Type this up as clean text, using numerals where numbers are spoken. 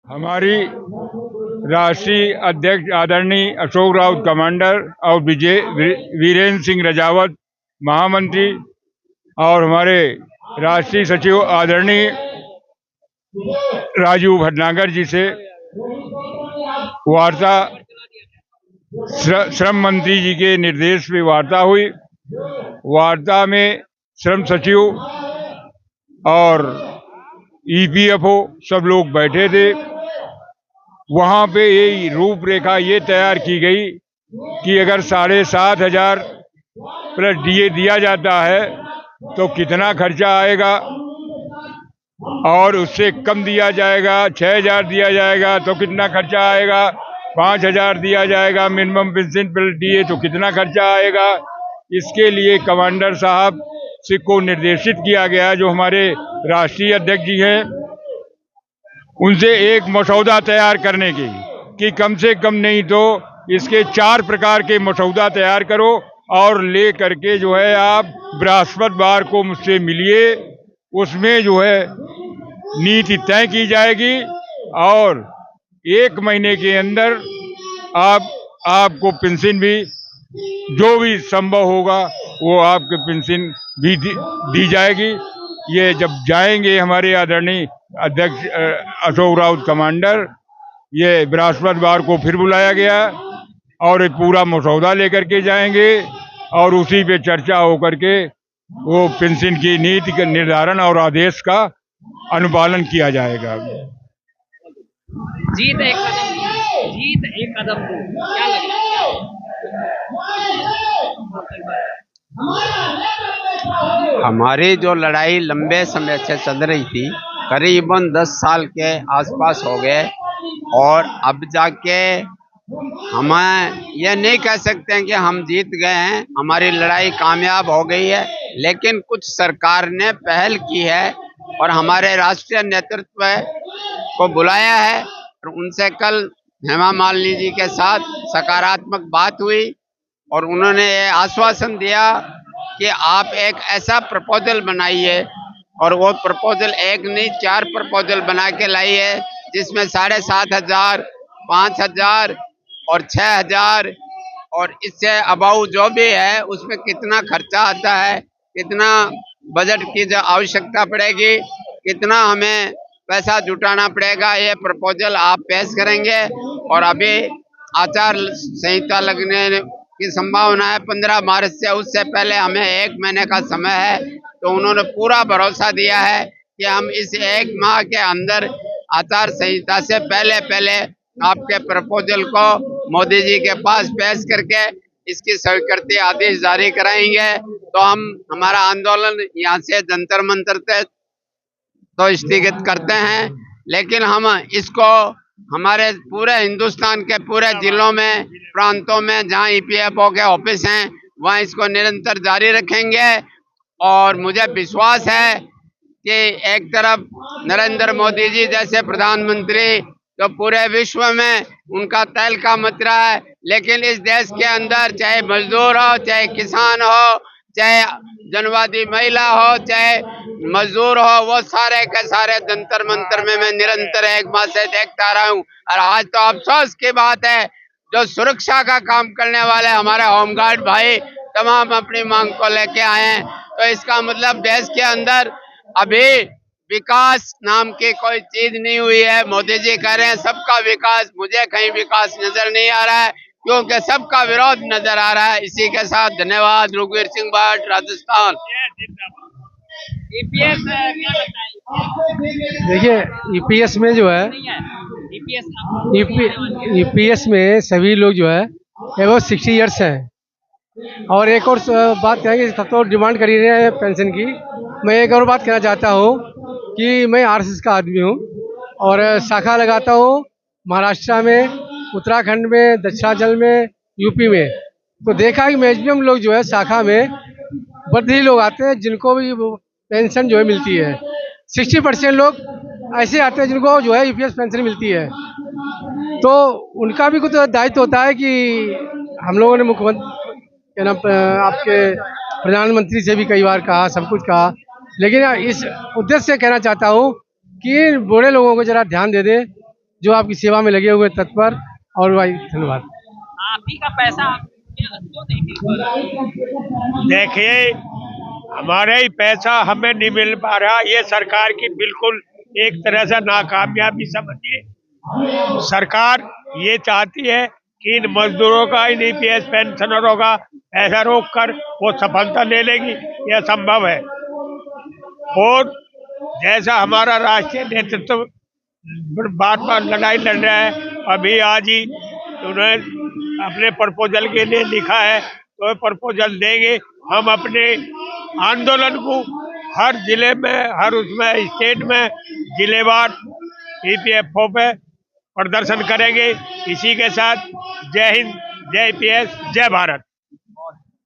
हमारी राष्ट्रीय अध्यक्ष आदरणीय अशोक राउत कमांडर और वीरेंद्र सिंह रजावत महामंत्री और हमारे राष्ट्रीय सचिव आदरणीय राजीव भटनागर जी से वार्ता श्रम मंत्री जी के निर्देश पे वार्ता हुई। वार्ता में श्रम सचिव और ईपीएफओ सब लोग बैठे थे। वहां पे ये रूपरेखा ये तैयार की गई कि अगर 7,500 प्लस डीए दिया जाता है तो कितना खर्चा आएगा, और उससे कम दिया जाएगा 6,000 दिया जाएगा तो कितना खर्चा आएगा, 5,000 दिया जाएगा मिनिमम पेंशन प्लस डीए तो कितना खर्चा आएगा। इसके लिए कमांडर साहब से को निर्देशित किया गया, जो हमारे राष्ट्रीय अध्यक्ष जी हैं, उनसे एक मसौदा तैयार करने की कि कम से कम नहीं तो इसके 4 प्रकार के मसौदा तैयार करो और ले करके जो है आप बृहस्पतिवार को मुझसे मिलिए। उसमें जो है नीति तय की जाएगी और 1 महीने के अंदर आपको पेंशन भी जो भी संभव होगा वो आपके पेंशन भी दी जाएगी। ये जब जाएंगे हमारे आदरणीय अध्यक्ष अशोक राउत कमांडर, ये बृहस्पतिवार को फिर बुलाया गया और एक पूरा मसौदा लेकर के जाएंगे और उसी पे चर्चा होकर के वो पेंशन की नीति का निर्धारण और आदेश का अनुपालन किया जाएगा। जीत एक कदम क्या लग रहा है? हमारी जो लड़ाई लंबे समय से चल रही थी, करीबन 10 साल के आसपास हो गए, और अब जाके हम ये नहीं कह सकते हैं कि हम जीत गए हैं, हमारी लड़ाई कामयाब हो गई है। लेकिन कुछ सरकार ने पहल की है और हमारे राष्ट्रीय नेतृत्व को बुलाया है और उनसे कल हेमा मालिनी जी के साथ सकारात्मक बात हुई और उन्होंने ये आश्वासन दिया कि आप एक ऐसा प्रपोजल बनाइए, और वो प्रपोजल एक नहीं 4 प्रपोजल बना के लाई है, जिसमें 7,500, 5,000 और 6,000 और इससे अबाउ जो भी है उसमें कितना खर्चा आता है, कितना बजट की जो आवश्यकता पड़ेगी, कितना हमें पैसा जुटाना पड़ेगा, ये प्रपोजल आप पेश करेंगे। और अभी आचार संहिता लगने की संभावना है 15 मार्च से, उससे पहले हमें 1 महीने का समय है। तो उन्होंने पूरा भरोसा दिया है कि हम इस 1 माह के अंदर आचार संहिता से पहले आपके प्रपोजल को मोदी जी के पास पेश करके इसकी स्वीकृति आदेश जारी कराएंगे। तो हमारा आंदोलन यहाँ से जंतर मंतर तक तो स्थगित करते हैं, लेकिन हम इसको हमारे पूरे हिंदुस्तान के पूरे जिलों में, प्रांतों में जहां ईपीएफओ के ऑफिस हैं, वहां इसको निरंतर जारी रखेंगे। और मुझे विश्वास है कि एक तरफ नरेंद्र मोदी जी जैसे प्रधानमंत्री तो पूरे विश्व में उनका तैल का मचरा है, लेकिन इस देश के अंदर चाहे मजदूर हो, चाहे किसान हो, चाहे जनवादी महिला हो, चाहे मजदूर हो, वो सारे के सारे जंतर मंतर में मैं निरंतर 1 माह से देखता रहा हूँ। और आज तो अफसोस की बात है, जो सुरक्षा का काम करने वाले हमारे होमगार्ड भाई तमाम अपनी मांग को लेके आए हैं। तो इसका मतलब देश के अंदर अभी विकास नाम की कोई चीज नहीं हुई है। मोदी जी कह रहे हैं सबका विकास, मुझे कहीं विकास नजर नहीं आ रहा है, क्योंकि सबका विरोध नजर आ रहा है। इसी के साथ धन्यवाद। रघुवीर सिंह भट्ट, राजस्थान। ईपीएस देखिए, ईपीएस में जो है, ईपीएस में सभी लोग जो है एबव 60 ईयर्स हैं। और एक और बात कहेंगे, सब तो डिमांड कर ही रहे हैं पेंशन की। मैं एक और बात कहना चाहता हूँ कि मैं आरएसएस का आदमी हूँ और शाखा लगाता हूँ महाराष्ट्र में, उत्तराखंड में, दक्षिणांचल में, यूपी में। तो देखा है कि मैक्सिमम लोग जो है शाखा में बदली लोग आते हैं जिनको भी पेंशन जो है मिलती है। 60% लोग ऐसे आते हैं जिनको जो है ईपीएस पेंशन मिलती है। तो उनका भी कुछ दायित्व होता है कि हम लोगों ने मुख्यमंत्री क्या नाम आपके प्रधानमंत्री से भी कई बार कहा, सब कुछ कहा, लेकिन इस उद्देश्य से कहना चाहता हूँ कि बूढ़े लोगों को जरा ध्यान दे दे जो आपकी सेवा में लगे हुए तत्पर। और भाई धन्यवाद। आप ही का पैसा आप क्यों नहीं मिल पा रहा? देखिए, हमारा ही पैसा हमें नहीं मिल पा रहा, ये सरकार की बिल्कुल एक तरह से नाकामयाबी समझिए। सरकार ये चाहती है कि इन मजदूरों का, इन ईपीएस पेंशनरों का पैसा रोक कर वो सफलता ले लेगी, यह संभव है। और जैसा हमारा राष्ट्रीय नेतृत्व बार बार लड़ाई लड़ रहा है, अभी आज ही उन्होंने अपने प्रपोजल के लिए लिखा है, तो प्रपोजल देंगे। हम अपने आंदोलन को हर जिले में, हर उसमें स्टेट में जिलेवार ईपीएफओ पे प्रदर्शन करेंगे। इसी के साथ जय हिंद, जय ईपीएस, जय भारत।